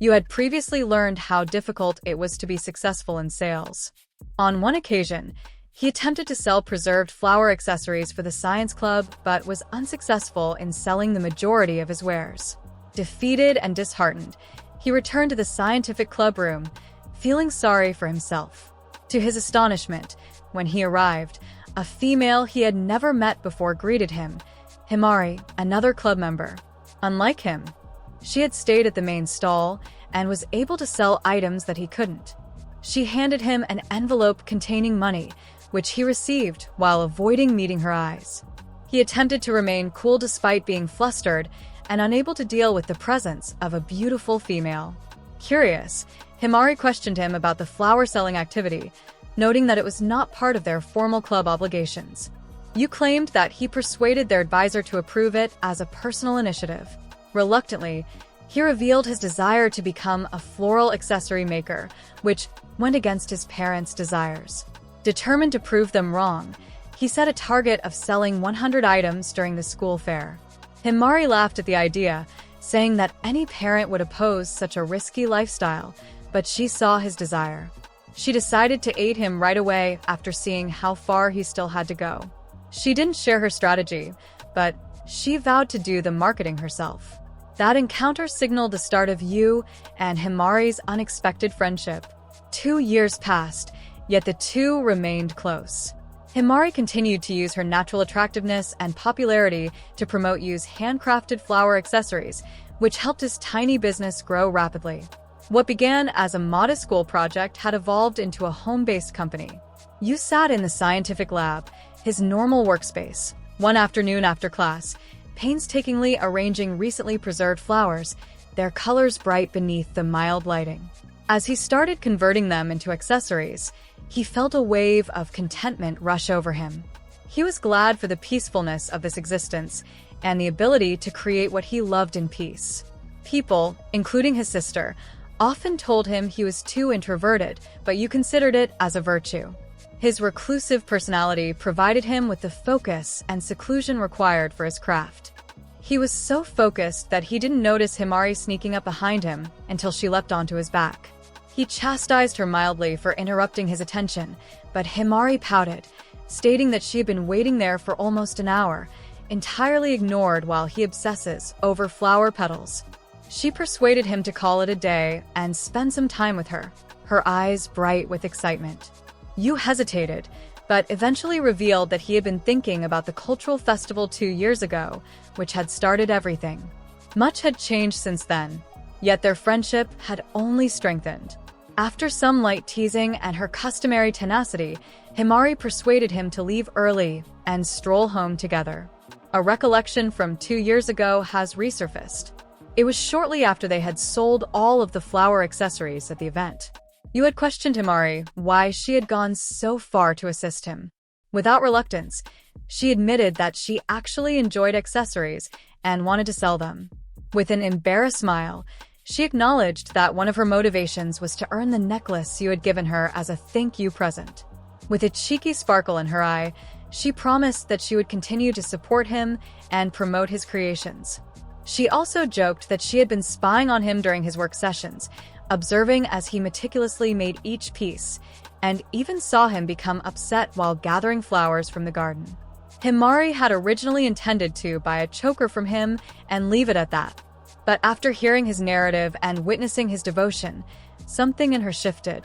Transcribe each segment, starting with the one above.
You had previously learned how difficult it was to be successful in sales. On one occasion, he attempted to sell preserved flower accessories for the science club, but was unsuccessful in selling the majority of his wares. Defeated and disheartened, he returned to the scientific club room, feeling sorry for himself. To his astonishment, when he arrived, a female he had never met before greeted him, Himari, another club member. Unlike him, she had stayed at the main stall and was able to sell items that he couldn't. She handed him an envelope containing money, which he received while avoiding meeting her eyes. He attempted to remain cool despite being flustered and unable to deal with the presence of a beautiful female. Curious, Himari questioned him about the flower-selling activity, noting that it was not part of their formal club obligations. You claimed that he persuaded their advisor to approve it as a personal initiative. Reluctantly, he revealed his desire to become a floral accessory maker, which went against his parents' desires. Determined to prove them wrong, he set a target of selling 100 items during the school fair. Himari laughed at the idea, saying that any parent would oppose such a risky lifestyle, but she saw his desire. She decided to aid him right away after seeing how far he still had to go. She didn't share her strategy, but she vowed to do the marketing herself. That encounter signaled the start of you and Himari's unexpected friendship. 2 years passed, yet the two remained close. Himari continued to use her natural attractiveness and popularity to promote Yu's handcrafted flower accessories, which helped his tiny business grow rapidly. What began as a modest school project had evolved into a home-based company. Yu sat in the scientific lab, his normal workspace, one afternoon after class, painstakingly arranging recently preserved flowers, their colors bright beneath the mild lighting. As he started converting them into accessories, he felt a wave of contentment rush over him. He was glad for the peacefulness of this existence and the ability to create what he loved in peace. People, including his sister, often told him he was too introverted, but you considered it as a virtue. His reclusive personality provided him with the focus and seclusion required for his craft. He was so focused that he didn't notice Himari sneaking up behind him until she leapt onto his back. He chastised her mildly for interrupting his attention, but Himari pouted, stating that she had been waiting there for almost an hour, entirely ignored while he obsesses over flower petals. She persuaded him to call it a day and spend some time with her, her eyes bright with excitement. Yu hesitated, but eventually revealed that he had been thinking about the cultural festival 2 years ago, which had started everything. Much had changed since then, yet their friendship had only strengthened. After some light teasing and her customary tenacity, Himari persuaded him to leave early and stroll home together. A recollection from 2 years ago has resurfaced. It was shortly after they had sold all of the flower accessories at the event. You had questioned Himari why she had gone so far to assist him. Without reluctance, she admitted that she actually enjoyed accessories and wanted to sell them. With an embarrassed smile, she acknowledged that one of her motivations was to earn the necklace you had given her as a thank you present. With a cheeky sparkle in her eye, she promised that she would continue to support him and promote his creations. She also joked that she had been spying on him during his work sessions, observing as he meticulously made each piece, and even saw him become upset while gathering flowers from the garden. Himari had originally intended to buy a choker from him and leave it at that. But after hearing his narrative and witnessing his devotion, something in her shifted.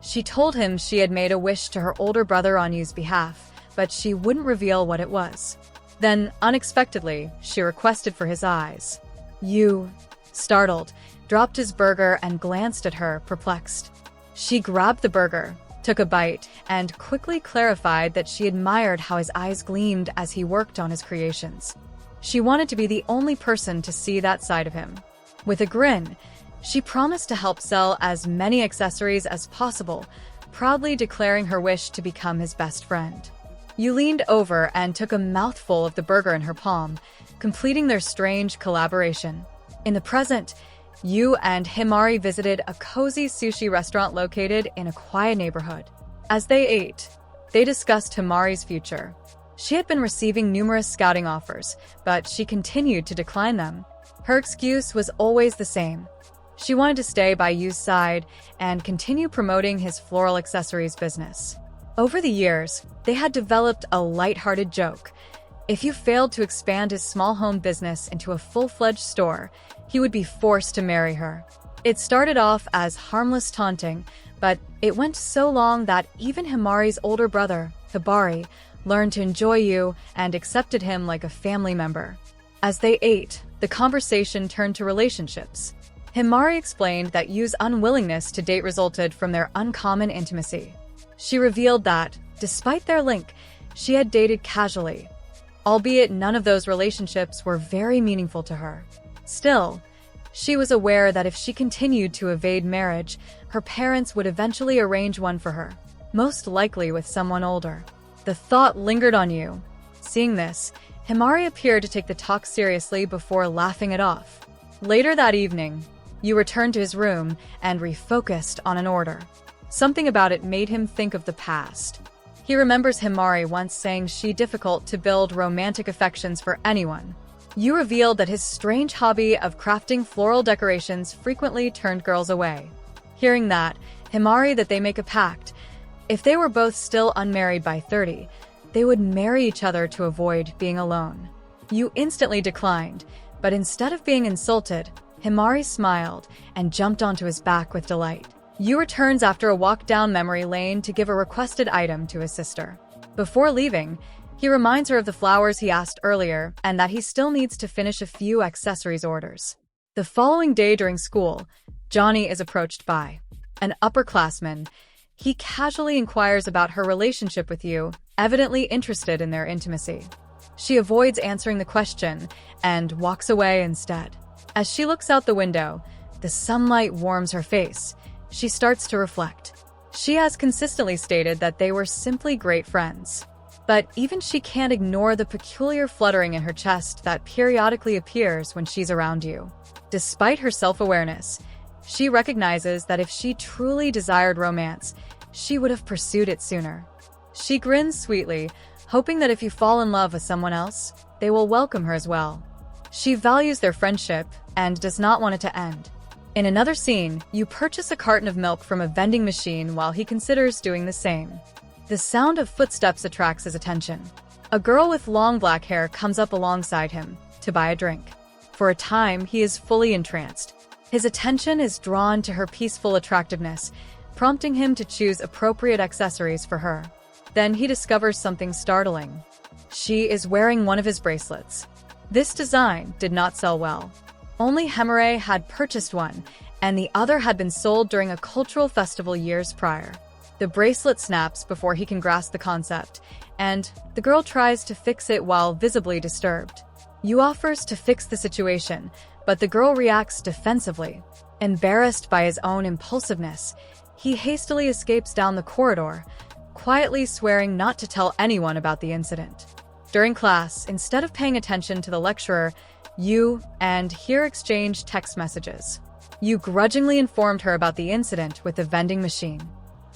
She told him she had made a wish to her older brother on Yu's behalf, but she wouldn't reveal what it was. Then, unexpectedly, she requested for his eyes. Yu, startled, dropped his burger and glanced at her, perplexed. She grabbed the burger, took a bite, and quickly clarified that she admired how his eyes gleamed as he worked on his creations. She wanted to be the only person to see that side of him. With a grin, she promised to help sell as many accessories as possible, proudly declaring her wish to become his best friend. Yu leaned over and took a mouthful of the burger in her palm, completing their strange collaboration. In the present, Yu and Himari visited a cozy sushi restaurant located in a quiet neighborhood. As they ate, they discussed Himari's future. She had been receiving numerous scouting offers, but she continued to decline them. Her excuse was always the same. She wanted to stay by Yu's side and continue promoting his floral accessories business. Over the years, they had developed a lighthearted joke. If Yu failed to expand his small home business into a full-fledged store, he would be forced to marry her. It started off as harmless taunting, but it went so long that even Himari's older brother, Hibari, learned to enjoy Yu and accepted him like a family member. As they ate, the conversation turned to relationships. Himari explained that Yu's unwillingness to date resulted from their uncommon intimacy. She revealed that, despite their link, she had dated casually, albeit none of those relationships were very meaningful to her. Still, she was aware that if she continued to evade marriage, her parents would eventually arrange one for her, most likely with someone older. The thought lingered on Yu. Seeing this, Himari appeared to take the talk seriously before laughing it off. Later that evening, Yu returned to his room and refocused on an order. Something about it made him think of the past. He remembers Himari once saying she'd difficult to build romantic affections for anyone. Yu revealed that his strange hobby of crafting floral decorations frequently turned girls away. Hearing that, Himari that they make a pact. If they were both still unmarried by 30, they would marry each other to avoid being alone. Yu instantly declined, but instead of being insulted, Himari smiled and jumped onto his back with delight. Yu returns after a walk down memory lane to give a requested item to his sister. Before leaving, he reminds her of the flowers he asked earlier and that he still needs to finish a few accessories orders. The following day during school, Johnny is approached by an upperclassman. He casually inquires about her relationship with Yu, evidently interested in their intimacy. She avoids answering the question and walks away instead. As she looks out the window, the sunlight warms her face. She starts to reflect. She has consistently stated that they were simply great friends. But even she can't ignore the peculiar fluttering in her chest that periodically appears when she's around Yu. Despite her self-awareness, she recognizes that if she truly desired romance, she would have pursued it sooner. She grins sweetly, hoping that if you fall in love with someone else, they will welcome her as well. She values their friendship and does not want it to end. In another scene, you purchase a carton of milk from a vending machine while he considers doing the same. The sound of footsteps attracts his attention. A girl with long black hair comes up alongside him to buy a drink. For a time, he is fully entranced. His attention is drawn to her peaceful attractiveness, prompting him to choose appropriate accessories for her. Then he discovers something startling. She is wearing one of his bracelets. This design did not sell well. Only Himari had purchased one, and the other had been sold during a cultural festival years prior. The bracelet snaps before he can grasp the concept, and the girl tries to fix it while visibly disturbed. Yu offers to fix the situation, but the girl reacts defensively. Embarrassed by his own impulsiveness, he hastily escapes down the corridor, quietly swearing not to tell anyone about the incident. During class, instead of paying attention to the lecturer, Yu and Here exchanged text messages. Yu grudgingly informed her about the incident with the vending machine.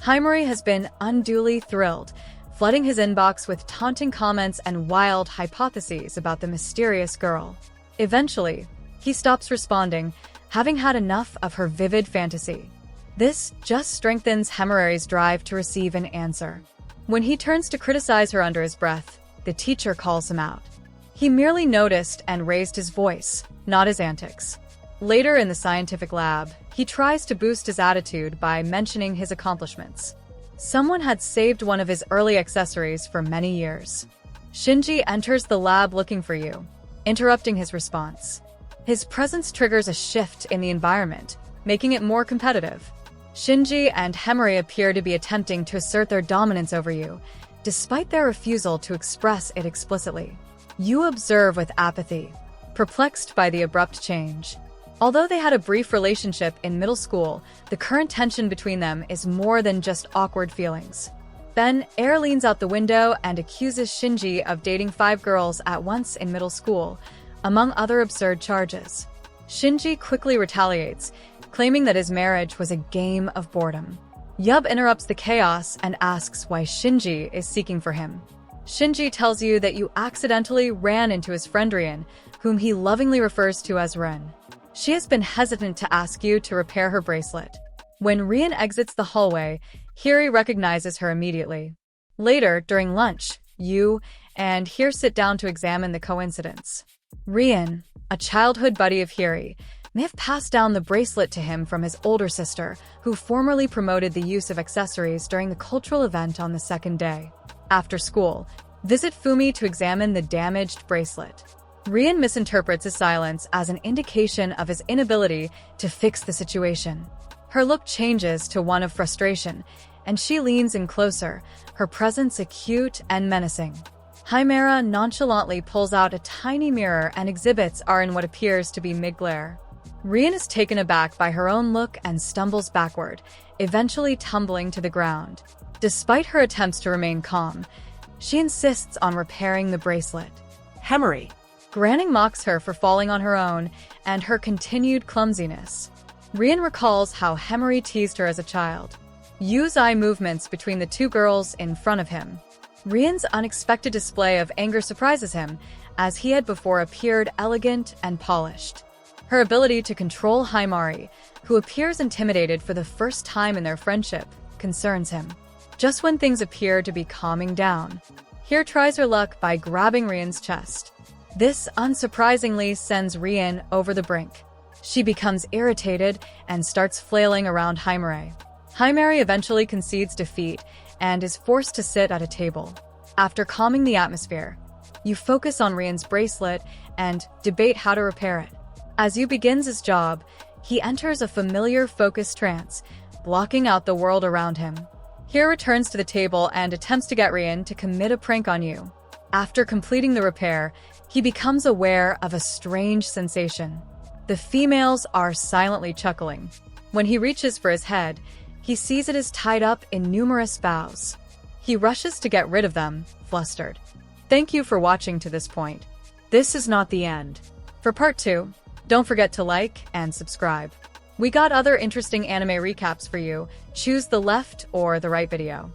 Himari has been unduly thrilled, flooding his inbox with taunting comments and wild hypotheses about the mysterious girl. Eventually, he stops responding, having had enough of her vivid fantasy. This just strengthens Himari's drive to receive an answer. When he turns to criticize her under his breath, the teacher calls him out. He merely noticed and raised his voice, not his antics. Later in the scientific lab, he tries to boost his attitude by mentioning his accomplishments. Someone had saved one of his early accessories for many years. Shinji enters the lab looking for Yu, interrupting his response. His presence triggers a shift in the environment, making it more competitive. Shinji and Himari appear to be attempting to assert their dominance over Yu, despite their refusal to express it explicitly. Yu observe with apathy, perplexed by the abrupt change. Although they had a brief relationship in middle school, the current tension between them is more than just awkward feelings. Then, Air leans out the window and accuses Shinji of dating 5 girls at once in middle school, among other absurd charges. Shinji quickly retaliates, claiming that his marriage was a game of boredom. Yub interrupts the chaos and asks why Shinji is seeking for him. Shinji tells you that you accidentally ran into his friend Rian, whom he lovingly refers to as Ren. She has been hesitant to ask you to repair her bracelet. When Rian exits the hallway, Hiri recognizes her immediately. Later, during lunch, you and Hiri sit down to examine the coincidence. Rian, a childhood buddy of Hiri, may have passed down the bracelet to him from his older sister, who formerly promoted the use of accessories during the cultural event on the second day. After school, visit Fumi to examine the damaged bracelet. Rian misinterprets his silence as an indication of his inability to fix the situation. Her look changes to one of frustration, and she leans in closer, her presence acute and menacing. Chimera nonchalantly pulls out a tiny mirror and exhibits are in what appears to be mid-glare. Rian is taken aback by her own look and stumbles backward, eventually tumbling to the ground. Despite her attempts to remain calm, she insists on repairing the bracelet. Hemery. Granning mocks her for falling on her own and her continued clumsiness. Rian recalls how Hemery teased her as a child. Use eye movements between the two girls in front of him. Rian's unexpected display of anger surprises him, as he had before appeared elegant and polished. Her ability to control Himari, who appears intimidated for the first time in their friendship, concerns him. Just when things appear to be calming down, Hiri tries her luck by grabbing Rian's chest. This unsurprisingly sends Rian over the brink. She becomes irritated and starts flailing around Himari. Himari eventually concedes defeat and is forced to sit at a table. After calming the atmosphere, you focus on Rian's bracelet and debate how to repair it. As you begins his job, he enters a familiar focused trance, blocking out the world around him. Hiri returns to the table and attempts to get Rian to commit a prank on you. After completing the repair, he becomes aware of a strange sensation. The females are silently chuckling. When he reaches for his head, he sees it is tied up in numerous bows. He rushes to get rid of them, flustered. Thank you for watching to this point. This is not the end. For part 2, don't forget to like and subscribe. We got other interesting anime recaps for you. Choose the left or the right video.